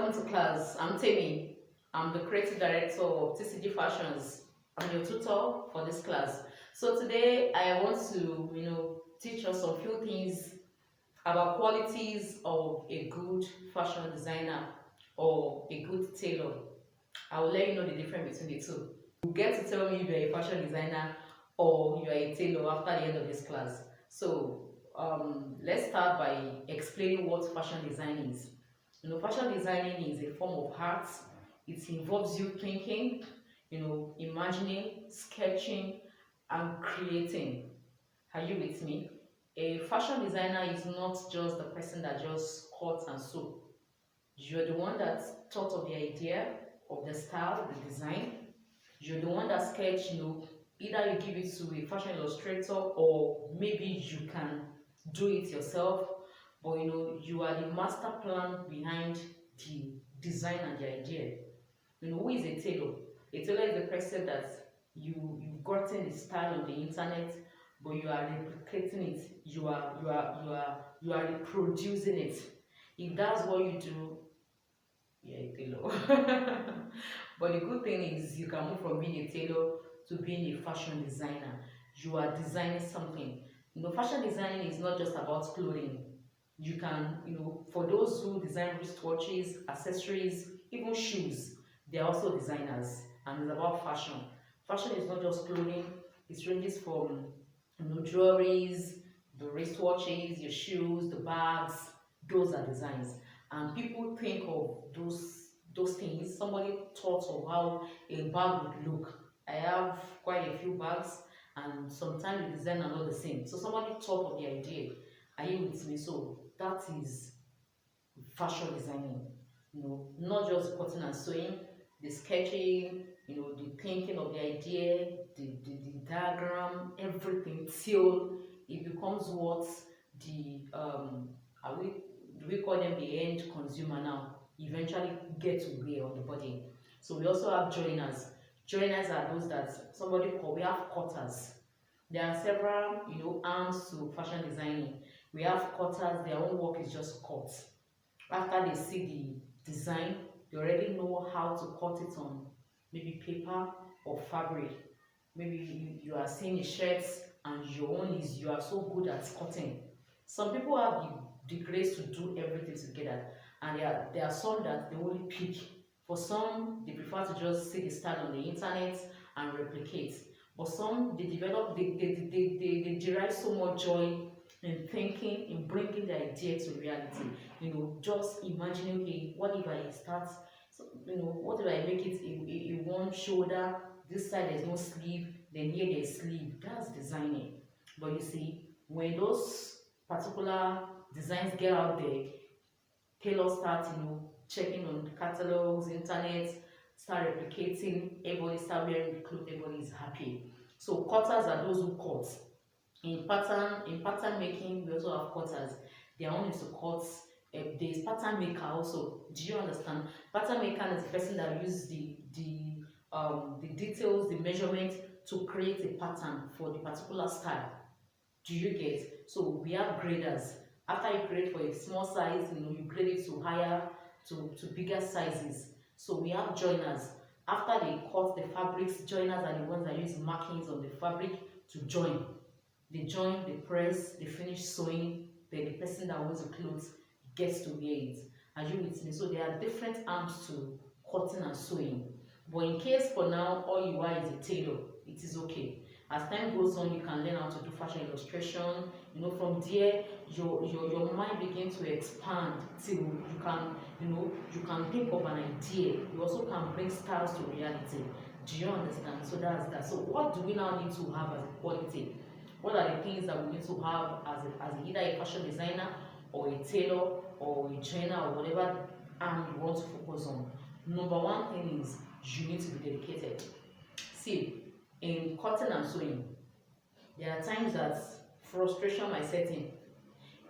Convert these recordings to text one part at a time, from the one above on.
Welcome to class. I'm Tammy. I'm the creative director of TCG Fashions. I'm your tutor for this class. So today I want to, teach us a few things about qualities of a good fashion designer or a good tailor. I will let you know the difference between the two. You get to tell me if you're a fashion designer or you're a tailor after the end of this class. So let's start by explaining what fashion design is. Fashion designing is a form of art. It involves you thinking, imagining, sketching, and creating. Are you with me? A fashion designer is not just the person that just cuts and sew. You're the one that thought of the idea of the style, the design. You're the one that sketch, either you give it to a fashion illustrator or maybe you can do it yourself. But you are the master plan behind the design and the idea. Who is a tailor? A tailor is the person that you've gotten the style on the internet, but you are replicating it. You are reproducing it. If that's what you do, you're a tailor. But the good thing is you can move from being a tailor to being a fashion designer. You are designing something. Fashion designing is not just about clothing. You can, for those who design wristwatches, accessories, even shoes, they are also designers, and it's about fashion. Fashion is not just clothing. It ranges from, jewelries, the wristwatches, your shoes, the bags. Those are designs, and people think of those things. Somebody thought of how a bag would look. I have quite a few bags, and sometimes the design are not the same. So somebody thought of the idea. Are you with me? So that is fashion designing. Not just cutting and sewing, the sketching, the thinking of the idea, the diagram, everything till it becomes what the are we do we call them the end consumer now eventually get to wear on the body. So we also have joiners. Joiners are those that somebody call, we have cutters. There are several arms to fashion designing. We have cutters, their own work is just cut. After they see the design, they already know how to cut it on maybe paper or fabric. Maybe you are seeing a shirt and your own is you are so good at cutting. Some people have the grace to do everything together, and there are some that they only pick. For some, they prefer to just see the style on the internet and replicate. But some, they develop, they derive so much joy in thinking, in bringing the idea to reality. Just imagining, okay, what if I start, so, what if I make it a one shoulder, this side there's no sleeve, then here there's sleeve. That's designing. But you see, when those particular designs get out there, tailors start, checking on catalogs, internet, start replicating, everybody start wearing the clothes, everybody is happy. So cutters are those who cut. In pattern making, we also have cutters. Their own is to cut. There is pattern maker also. Do you understand? Pattern maker is the person that uses the details, the measurement to create a pattern for the particular style. Do you get? So we have graders. After you grade for a small size, you grade it to higher, to bigger sizes. So we have joiners. After they cut the fabrics, joiners are the ones that use markings on the fabric to join. They join, they press, they finish sewing, then the person that wears the clothes gets to wear it. Are you with me? So there are different arms to cutting and sewing. But in case for now all you are is a tailor, it is okay. As time goes on, you can learn how to do fashion illustration. From there, your mind begins to expand till you can think of an idea. You also can bring styles to reality. Do you understand? So that's that. So what do we now need to have as a quality? What are the things that we need to have as either a fashion designer or a tailor or a joiner or whatever you want to focus on? Number one thing is you need to be dedicated. See, in cutting and sewing, there are times that frustration might set in.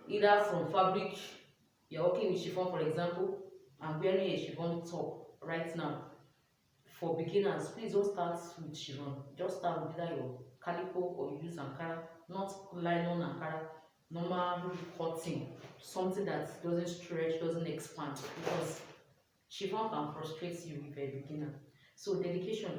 Either from fabric, you're okay with chiffon, for example. I'm wearing a chiffon top right now. For beginners, please don't start with chiffon. Just start with either your calico or you use Ankara, not nylon Ankara, normal cotton, something that doesn't stretch, doesn't expand, because Chiffon can frustrate you if you're a beginner. So dedication.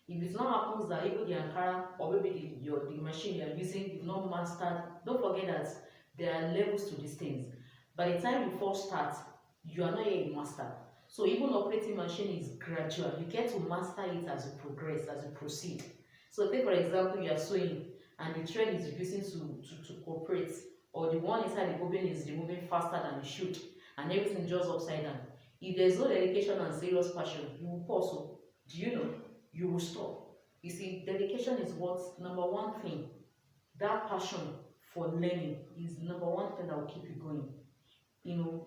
If it not happens that even the Ankara or maybe the machine you are using is not mastered, don't forget that there are levels to these things. By the time you first start, you are not yet a master. So even operating machine is gradual. You get to master it as you progress, as you proceed. So take for example, you are sewing and the thread is refusing to cooperate, or the one inside the bobbin is removing faster than it should, and everything just upside down. If there's no dedication and serious passion, you will pause. So, do you know? You will stop. You see, dedication is what number one thing. That passion for learning is number one thing that will keep you going.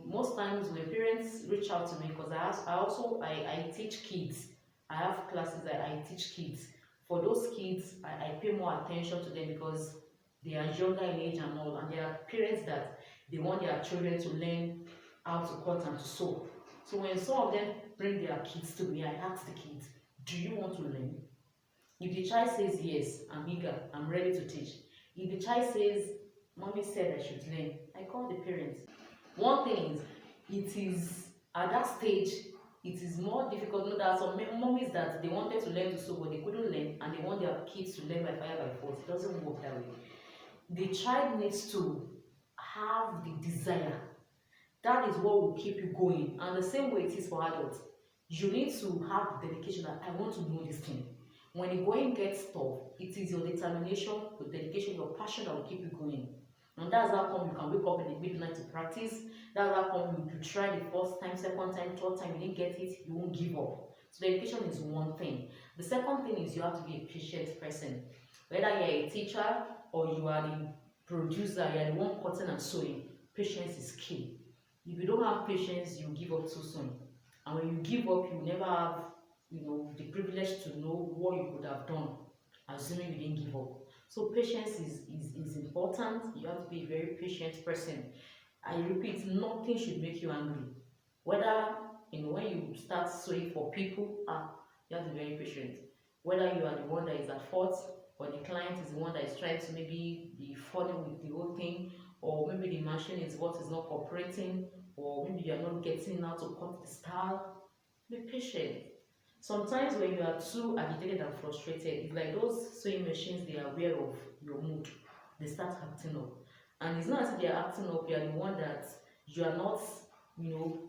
Most times when parents reach out to me, because I teach kids. I have classes that I teach kids. For those kids, I pay more attention to them because they are younger in age and all, and there are parents that they want their children to learn how to cut and to sew. So when some of them bring their kids to me, I ask the kids, do you want to learn? If the child says yes, I'm eager, I'm ready to teach. If the child says, mommy said I should learn, I call the parents. One thing is, it is at that stage, it is more difficult. There are some mommies that they wanted to learn to sew, but they couldn't learn, and they want their kids to learn by fire by force. It doesn't work that way. The child needs to have the desire. That is what will keep you going. And the same way it is for adults. You need to have the dedication that I want to know this thing. When the going gets tough, it is your determination, your dedication, your passion that will keep you going. And that's how come you can wake up in the midnight to practice. That's how come you try the first time, second time, third time, you didn't get it, you won't give up. So dedication is one thing. The second thing is you have to be a patient person. Whether you're a teacher or you are the producer, you are the one cutting and sewing, patience is key. If you don't have patience, you give up too soon. And when you give up, you never have the privilege to know what you could have done, assuming you didn't give up. So patience is important. You have to be a very patient person. I repeat, nothing should make you angry. Whether when you start sewing for people, you have to be very patient. Whether you are the one that is at fault, or the client is the one that is trying to maybe be funny with the whole thing, or maybe the machine is what is not cooperating, or maybe you are not getting how to cut the style, be patient. Sometimes when you are too agitated and frustrated, it's like those sewing machines, they are aware of your mood. They start acting up. And it's not as if they are acting up, you are the one that you are not,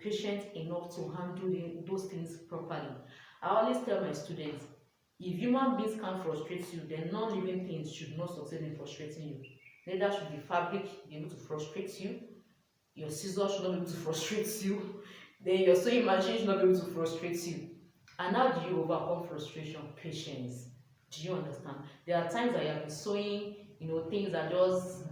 patient enough to handle those things properly. I always tell my students, if human beings can't frustrate you, then non-living things should not succeed in frustrating you. Neither should the fabric be able to frustrate you, your scissors should not be able to frustrate you, then your sewing machine should not be able to frustrate you. And how do you overcome frustration? Patience. Do you understand? There are times that you have been sewing, things are just,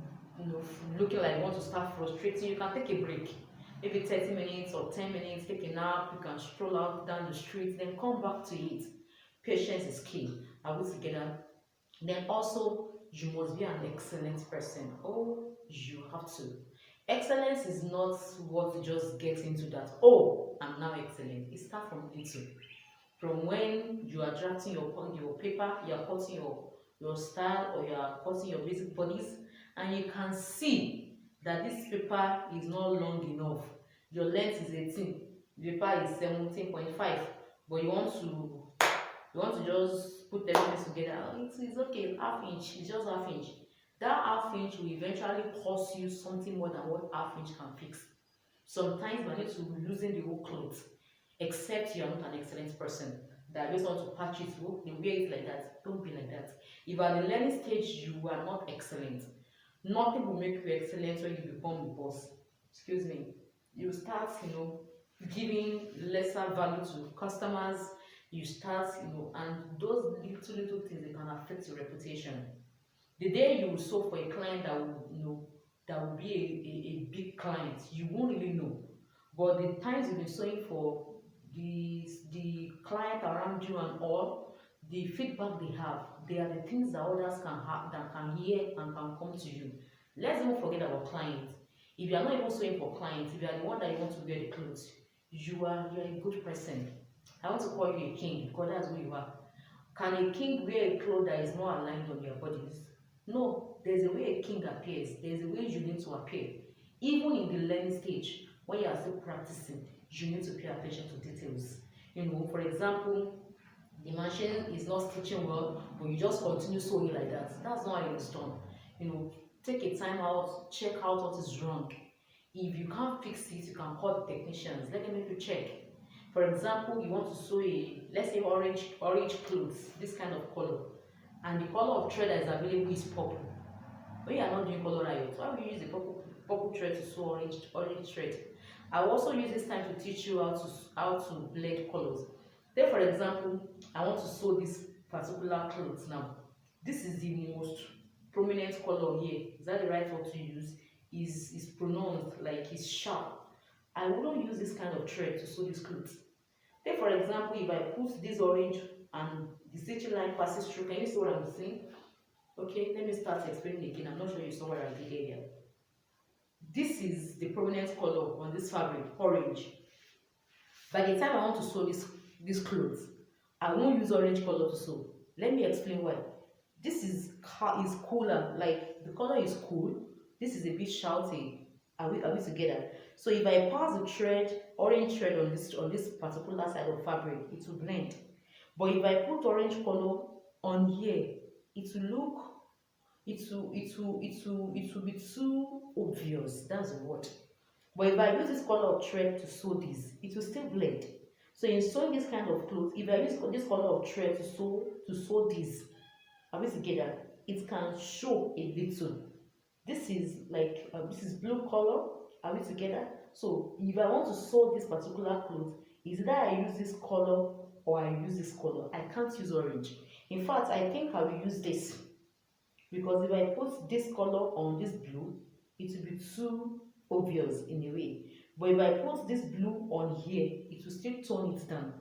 looking like you want to start frustrating. You can take a break. Maybe 30 minutes or 10 minutes, take a nap, you can stroll out down the street, then come back to it. Patience is key. Are we together? Then also, you must be an excellent person. Oh, you have to. Excellence is not what you just get into that, oh, I'm now excellent. It starts from little. From when you are drafting your paper, you are cutting your style, or you are cutting your basic bodies, and you can see that this paper is not long enough. Your length is 18, the paper is 17.5, but you want to just put everything together. It's okay, half inch, it's just half inch. That half inch will eventually cost you something more than what half inch can fix. Sometimes we need to losing the whole cloth, except you are not an excellent person that just want to patch it, they wear it like that. Don't be like that. If at the learning stage you are not excellent, nothing will make you excellent when you become the boss. Excuse me. You start, giving lesser value to customers. You start, and those little things, they can affect your reputation. The day you will sew for a client that will be a big client, you won't really know. But the times you've been sewing for the client around you and all, the feedback they are the things that others can have, that can hear and can come to you. Let's even forget about clients. If you are not even sewing for clients, if you are the one that you want to wear the clothes, you are a good person. I want to call you a king because that's who you are. Can a king wear a cloth that is not aligned on their bodies? No, there's a way a king appears. There's a way you need to appear. Even in the learning stage, when you are still practicing, you need to pay attention to details. For example, the machine is not stitching well, but you just continue sewing like that. That's not how it's done. Take a time out, check out what is wrong. If you can't fix it, you can call the technicians. Let them make you check. For example, you want to sew let's say orange clothes, this kind of color, and the color of thread that is available is purple. When you are not doing color riot, why will you use the purple thread to sew orange thread? I will also use this time to teach you how to blend colors. Take for example, I want to sew this particular cloth now. This is the most prominent color here. Is that the right word to use? Is pronounced like it's sharp. I wouldn't use this kind of thread to sew this cloth. Take for example, if I put this orange and the stitching line passes through, can you see what I'm saying? Okay, let me start explaining again. I'm not sure you saw what I did here. This is the prominent color on this fabric, orange. By the time I want to sew this clothes, I won't use orange color to sew. Let me explain why. This is cooler, like the color is cool. This is a bit shouty. Are we together? So if I pass the thread, orange thread on this particular side of fabric, it will blend. But if I put orange color on here, it will be too obvious. That's the word. But if I use this color of thread to sew this, it will still blend. So in sewing this kind of clothes, if I use this color of thread to sew this, are we together? It can show a little. This is blue color. Are we together? So if I want to sew this particular cloth, is that I use this color or I use this color. I can't use orange. In fact, I think I will use this, because if I put this color on this blue, it will be too obvious in a way. But if I put this blue on here, it will still tone it down.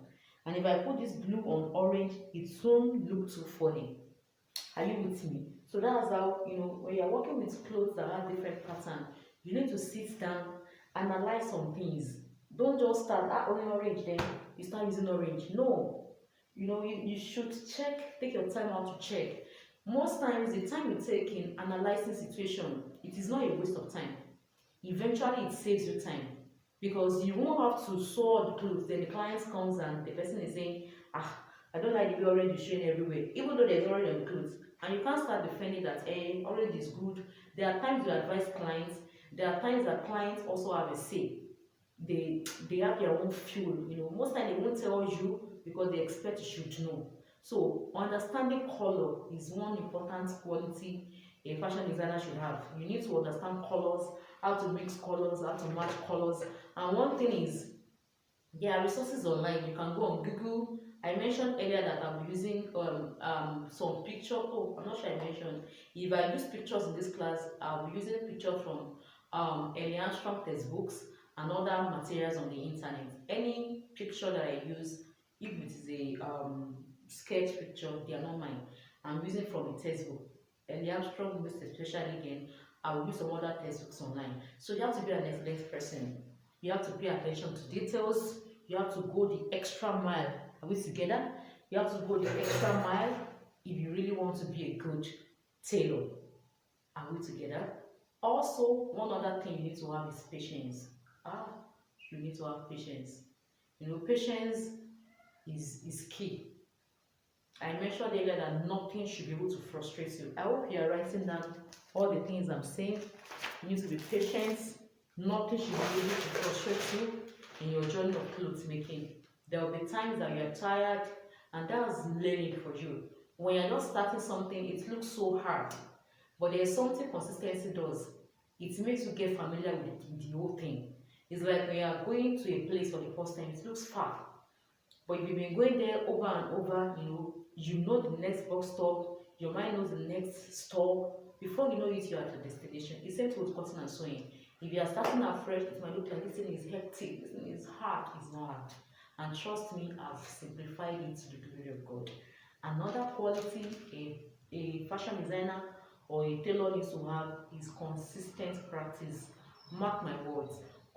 And if I put this blue on orange, it won't look too funny. Are you with me? So that's how, when you're working with clothes that have different patterns, you need to sit down, analyze some things. Don't just start only orange, then you start using orange. No. You should take your time out to check. Most times, the time you take in analyzing situation, it is not a waste of time. Eventually, it saves you time, because you won't have to sew the clothes. Then the client comes and the person is saying, I don't like the way orange is showing everywhere, even though there's orange on the clothes. And you can't start defending that, orange is good. There are times you advise clients. There are times that clients also have a say. They have their own feel. Most times they won't tell you because they expect you should know. So understanding color is one important quality a fashion designer should have. You need to understand colors, how to mix colors, how to match colors. And one thing is, there are resources online. You can go on Google. I mentioned earlier that I'll be using some picture. I'm not sure I mentioned. If I use pictures in this class, I'll be using pictures from Armstrong textbooks and other materials on the internet. Any picture that I use, if it is a sketch picture, they are not mine. I'm using from a textbook. Armstrong most especially, again, I will use some other textbooks online. So you have to be an excellent person. You have to pay attention to details. You have to go the extra mile. Are we together? You have to go the extra mile if you really want to be a good tailor. Are we together? Also, one other thing you need to have is patience. You need to have patience. Patience is key. I mentioned earlier that nothing should be able to frustrate you. I hope you are writing down all the things I'm saying. You need to be patient. Nothing should be able to frustrate you in your journey of clothes making. There will be times that you are tired, and that's learning for you. When you're not starting something, it looks so hard. But there's something consistency does. It makes you get familiar with the whole thing. It's like when you are going to a place for the first time, it looks far. But if you've been going there over and over, you know the next bus stop, your mind knows the next stop. Before you know it, you're at your destination. It's same thing with cutting and sewing. If you are starting afresh, it might look like this thing is hectic, this thing is hard. It's not hard. And trust me, I've simplified it to the glory of God. Another quality a fashion designer or a tailor needs to have is consistent practice. Mark my words,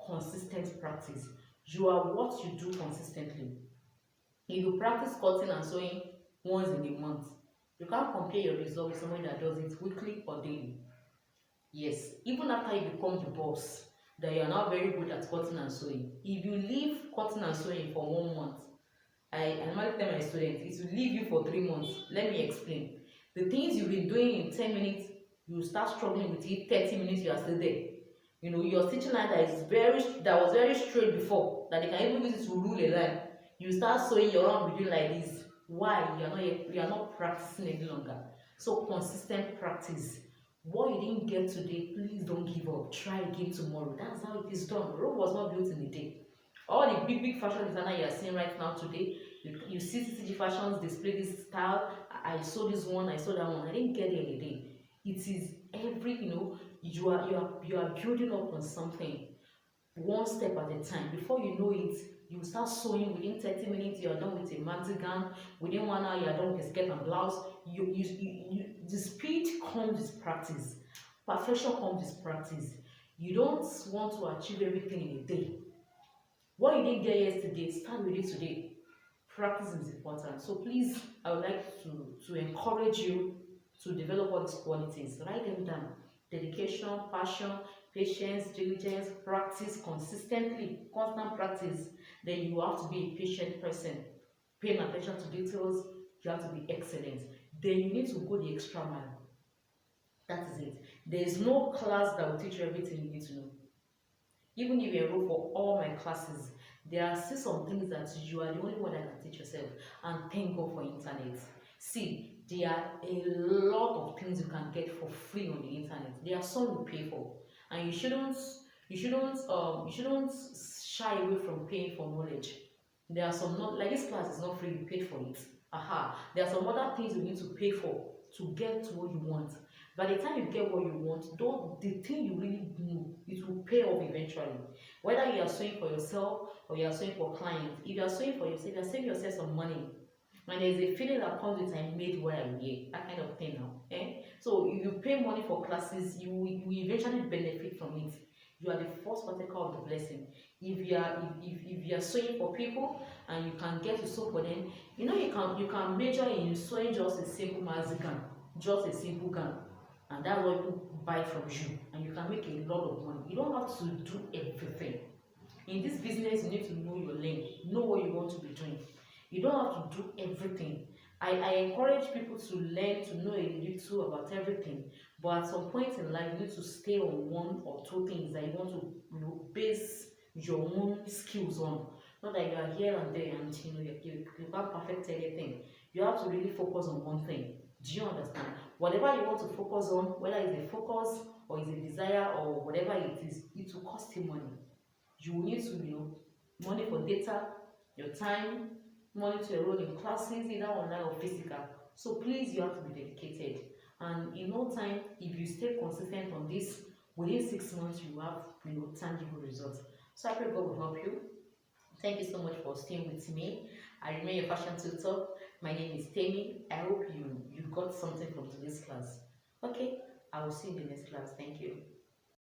consistent practice. You are what you do consistently. If you practice cutting and sewing once in a month, you can't compare your result with someone that does it weekly or daily. Yes, even after you become the boss, that you are not very good at cutting and sewing. If you leave cutting and sewing for 1 month, I normally tell my students, it will leave you for 3 months. Let me explain. The things you've been doing in 10 minutes, you start struggling with it, 30 minutes, you are still there. You know, your stitching line that was very straight before, that they can even use it to rule a line. You start sewing your arm between like this. Why? You are not practicing any longer. So consistent practice. What you didn't get today, please don't give up. Try again tomorrow. That's how it is done. Rome was not built in a day. All the big fashion designer you are seeing right now today, you see CCG fashions display this style. I saw this one, I saw that one. I didn't get it in a day. It is every, you are building up on something one step at a time. Before you know it, you start sewing. Within 30 minutes you are done with a maxi gown. Within 1 hour you are done with a skirt and blouse. The speed comes with practice. Perfection comes with practice. You don't want to achieve everything in a day. What you didn't get yesterday, start with it today. Practice is important. So please, I would like to encourage you to develop all these qualities. Write them down. Dedication, passion, patience, diligence, practice consistently, constant practice. Then you have to be a patient person, paying attention to details. You have to be excellent. Then you need to go the extra mile. That is it. There is no class that will teach you everything you need to know. Even if you enroll for all my classes, there are still some things that you are the only one that can teach yourself. And thank God for internet. See, there are a lot of things you can get for free on the internet. There are some you pay for, and you shouldn't shy away from paying for knowledge. There are some not like this class is not free, you paid for it. Aha. There are some other things you need to pay for to get to what you want. By the time you get what you want, though the thing you really know, it will pay off eventually. Whether you are sewing for yourself or you are sewing for clients, if you are sewing for yourself, you are saving yourself some money. And there's a feeling that comes with I made what I made, that kind of thing now. So if you pay money for classes, you will eventually benefit from it. You are the first partaker of the blessing. If you are sewing for people and you can get to sew for them, you can major in sewing just a simple maxi gown, just a simple gown, and that's what people buy from you, and you can make a lot of money. You don't have to do everything. In this business, you need to know your lane, know what you want to be doing. You don't have to do everything. I encourage people to learn, to know a little about everything, but at some point in life, you need to stay on one or two things that you want to base your own skills on. Not that you are here and there and you can't perfect anything. You have to really focus on one thing. Do you understand? Whatever you want to focus on, whether it's a focus or it's a desire or whatever it is, it will cost you money. You will need to, money for data, your time, money to enroll in classes, either online or physical. So please, you have to be dedicated. And in no time, if you stay consistent on this, within 6 months, you have tangible results. So I pray God will help you. Thank you so much for staying with me. I remain your fashion tutor. My name is Tammy. I hope you got something from today's class. Okay, I will see you in the next class. Thank you.